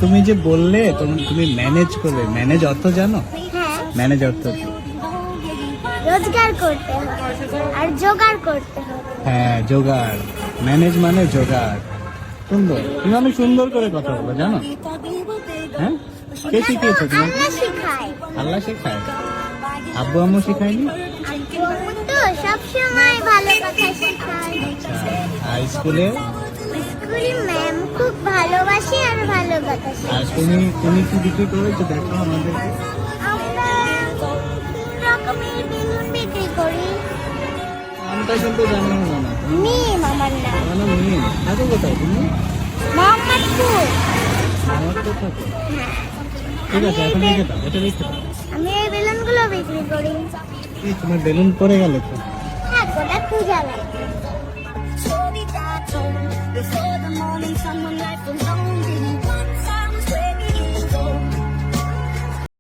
তুমি যে বললে তুমি ম্যানেজ করবে, ম্যানেজ অর্থ জানো? হ্যাঁ, ম্যানেজ অর্থ কি? রোজগার করতে হবে আর জোগাড় করতে হবে। হ্যাঁ, জোগাড়। ম্যানেজ মানে জোগাড়। সুন্দর, তুমি অনেক সুন্দর করে কথা বলো, জানো? হ্যাঁ, কে শিখিয়েছে তোমাকে? আল্লাহ শিখায়। আল্লাহ শেখায়? আব্বু আম্মু শিখায়নি? আব্বু আম্মু তো সবসময় ভালো কথা শেখায়। আর স্কুলে? স্কুলে ম্যাম খুব ভালোবাসে আর ভালো কথা আর শেখায়। তুমি কি বিক্রি করেছো দেখো আমাদেরকে। আমরা তিন রকমের বেলুন বিক্রি করি। নামটা কিন্তু জানো না? মিম আমার নাম। আমার নাম মিম। থাকো কোথায় তুমি? মোহাম্মদপুর। আমার তো থাকো। হ্যাঁ, ঠিক আছে, এখন রেখে দাও, এটা রেখে দাও। আমি এই বেলুনগুলো বিক্রি করি। এই তোমার বেলুন পড়ে গেল তো। হ্যাঁ, গোটা পূজা লাগে। Before the morning sun when life was long, didn't